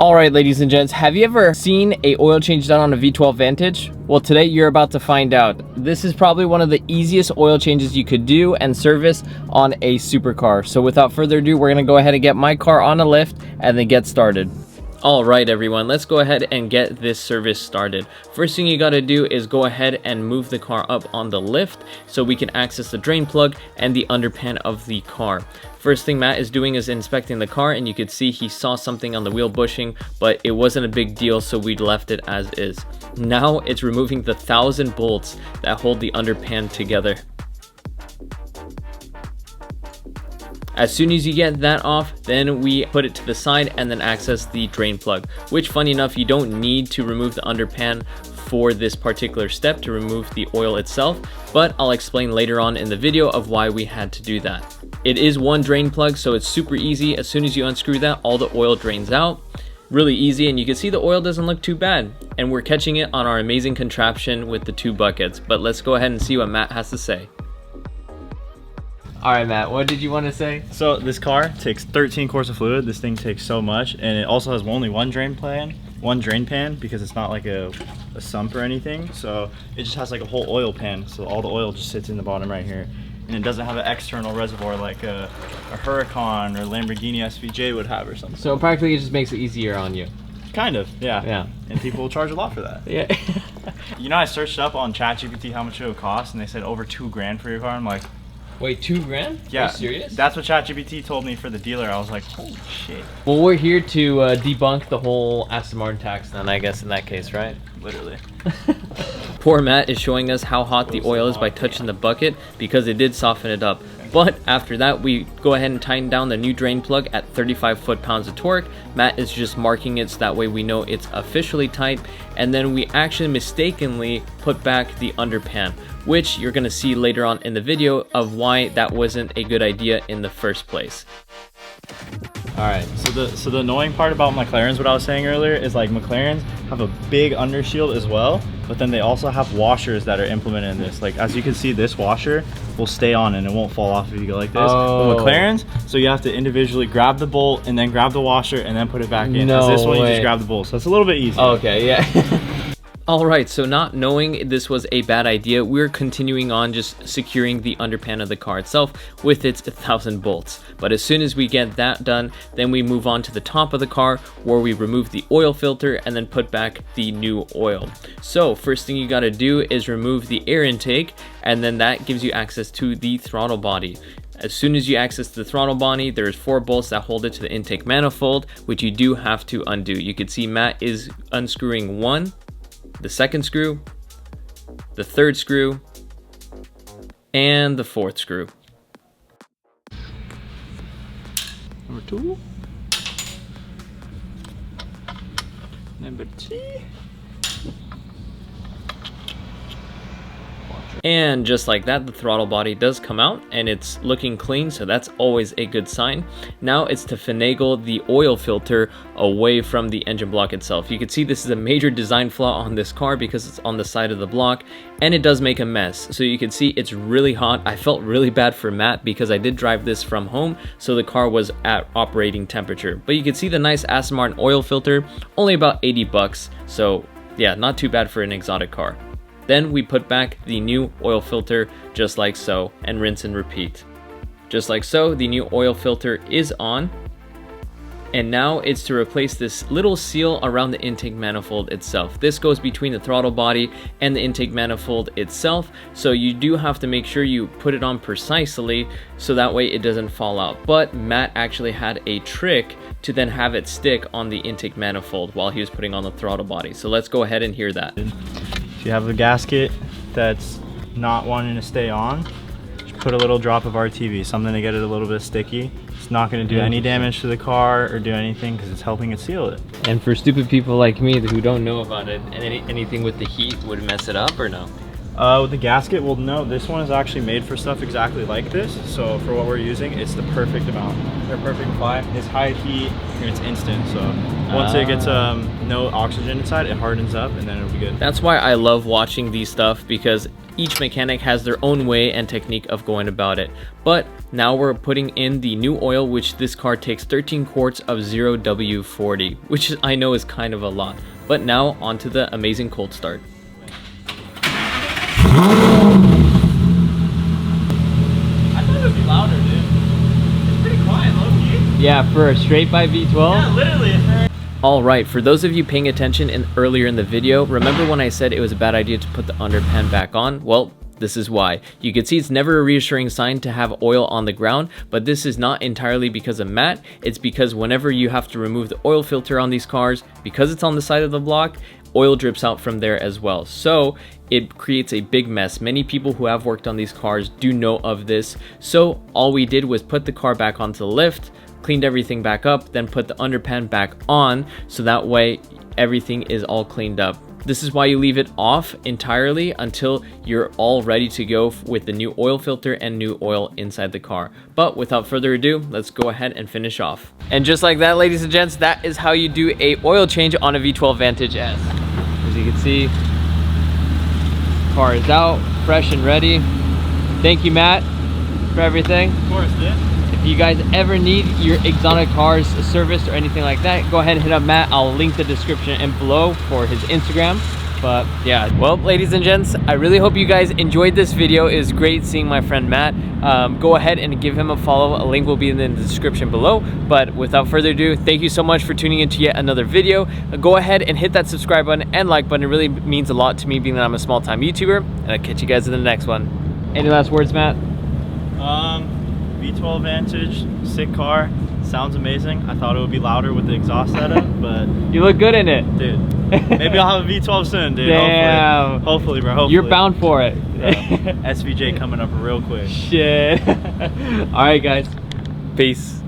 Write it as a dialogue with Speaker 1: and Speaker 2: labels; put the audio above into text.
Speaker 1: Alright ladies and gents, have you ever seen a oil change done on a V12 Vantage? Well, today you're about to find out. This is probably one of the easiest oil changes you could do and service on a supercar. So without further ado, we're gonna go ahead and get my car on a lift and then get started. Alright everyone, let's go ahead and get this service started. First thing you gotta do is go ahead and move the car up on the lift so we can access the drain plug and the underpan of the car. First thing Matt is doing is inspecting the car, and you could see he saw something on the wheel bushing, but it wasn't a big deal, so we left it as is. Now it's removing the 1,000 bolts that hold the underpan together. As soon as you get that off, then we put it to the side and then access the drain plug, which funny enough, you don't need to remove the underpan for this particular step to remove the oil itself, but I'll explain later on in the video of why we had to do that. It is one drain plug, so it's super easy. As soon as you unscrew that, all the oil drains out. Really easy, and you can see the oil doesn't look too bad, and we're catching it on our amazing contraption with the 2 buckets. But let's go ahead and see what Matt has to say. All right, Matt, what did you want to say?
Speaker 2: So this car takes 13 quarts of fluid. This thing takes so much, and it also has only one drain pan because it's not like a sump or anything. So it just has like a whole oil pan. So all the oil just sits in the bottom right here, and it doesn't have an external reservoir like a Huracan or Lamborghini SVJ would have or something.
Speaker 1: So practically it just makes it easier on you.
Speaker 2: Kind of, yeah.
Speaker 1: Yeah.
Speaker 2: And people will charge a lot for that.
Speaker 1: Yeah.
Speaker 2: You know, I searched up on ChatGPT how much it would cost, and they said over $2 grand for your car. I'm like,
Speaker 1: wait, $2 grand?
Speaker 2: yeah,
Speaker 1: are you serious?
Speaker 2: That's what ChatGPT told me for the dealer. I was like, holy shit.
Speaker 1: Well, we're here to debunk the whole Aston Martin tax then, I guess, in that case, right?
Speaker 2: Literally.
Speaker 1: Poor Matt is showing us how hot the oil is by touching the bucket because it did soften it up. But after that, we go ahead and tighten down the new drain plug at 35 foot-pounds of torque. Matt is just marking it so that way we know it's officially tight. And then we actually mistakenly put back the underpan, which you're going to see later on in the video of why that wasn't a good idea in the first place.
Speaker 2: All right, so the annoying part about McLarens, what I was saying earlier, is like McLarens have a big undershield as well, but then they also have washers that are implemented in this. Like as you can see, this washer will stay on and it won't fall off if you go like this.
Speaker 1: Oh.
Speaker 2: But McLarens, so you have to individually grab the bolt and then grab the washer and then put it back in.
Speaker 1: No
Speaker 2: This one
Speaker 1: way.
Speaker 2: you just grab the bolt, so it's a little bit easier.
Speaker 1: Okay, yeah. Alright, so not knowing this was a bad idea, we're continuing on just securing the underpan of the car itself with its 1,000 bolts. But as soon as we get that done, then we move on to the top of the car where we remove the oil filter and then put back the new oil. So first thing you gotta do is remove the air intake, and then that gives you access to the throttle body. As soon as you access the throttle body, there's 4 bolts that hold it to the intake manifold, which you do have to undo. You can see Matt is unscrewing one, the second screw, the third screw, and the 4th screw.
Speaker 2: Number 2. Number 3.
Speaker 1: And just like that, the throttle body does come out and it's looking clean, so that's always a good sign. Now it's to finagle the oil filter away from the engine block itself. You can see this is a major design flaw on this car because it's on the side of the block and it does make a mess. So you can see it's really hot. I felt really bad for Matt because I did drive this from home, so the car was at operating temperature. But you can see the nice Aston Martin oil filter, only about 80 bucks. So yeah, not too bad for an exotic car. Then we put back the new oil filter just like so and rinse and repeat. Just like so, the new oil filter is on. And now it's to replace this little seal around the intake manifold itself. This goes between the throttle body and the intake manifold itself. So you do have to make sure you put it on precisely so that way it doesn't fall out. But Matt actually had a trick to then have it stick on the intake manifold while he was putting on the throttle body. So let's go ahead and hear that.
Speaker 2: If you have a gasket that's not wanting to stay on, just put a little drop of RTV, something to get it a little bit sticky. It's not going to do any damage to the car or do anything because it's helping it seal it.
Speaker 1: And for stupid people like me who don't know about it, anything with the heat would mess it up or no?
Speaker 2: With the gasket, well no, this one is actually made for stuff exactly like this. So for what we're using, it's the perfect amount. They're perfect apply. It's high heat and it's instant. So once it gets no oxygen inside, it hardens up and then it'll be good.
Speaker 1: That's why I love watching these stuff, because each mechanic has their own way and technique of going about it. But now we're putting in the new oil, which this car takes 13 quarts of 0W40, which I know is kind of a lot. But now onto the amazing cold start.
Speaker 2: I thought it would be louder, dude. It's pretty quiet, low-key.
Speaker 1: Yeah, for a straight by V12?
Speaker 2: Yeah, literally.
Speaker 1: Alright, for those of you paying attention earlier in the video, remember when I said it was a bad idea to put the underpan back on? Well, this is why. You can see it's never a reassuring sign to have oil on the ground, but this is not entirely because of Matt. It's because whenever you have to remove the oil filter on these cars, because it's on the side of the block, oil drips out from there as well. So it creates a big mess. Many people who have worked on these cars do know of this. So all we did was put the car back onto the lift, cleaned everything back up, then put the underpan back on, so that way everything is all cleaned up. This is why you leave it off entirely until you're all ready to go with the new oil filter and new oil inside the car. But without further ado, let's go ahead and finish off. And just like that, ladies and gents, that is how you do a oil change on a V12 Vantage S. As you can see, car is out, fresh and ready. Thank you, Matt, for everything.
Speaker 2: Of course, dude.
Speaker 1: If you guys ever need your exotic cars serviced or anything like that, go ahead and hit up Matt. I'll link the description and below for his Instagram. But yeah, well, ladies and gents, I really hope you guys enjoyed this video. It was great seeing my friend Matt. Go ahead and give him a follow. A link will be in the description below. But without further ado, thank you so much for tuning into yet another video. Go ahead and hit that subscribe button and like button. It really means a lot to me, being that I'm a small-time YouTuber. And I'll catch you guys in the next one. Any last words, Matt?
Speaker 2: V12 Vantage, sick car, sounds amazing. I thought it would be louder with the exhaust setup, but
Speaker 1: you look good in it,
Speaker 2: dude. Maybe I'll have a V12 soon, dude.
Speaker 1: Damn.
Speaker 2: Hopefully, bro. Hopefully.
Speaker 1: You're bound for it.
Speaker 2: SVJ coming up real quick.
Speaker 1: Shit. All right, guys. Peace.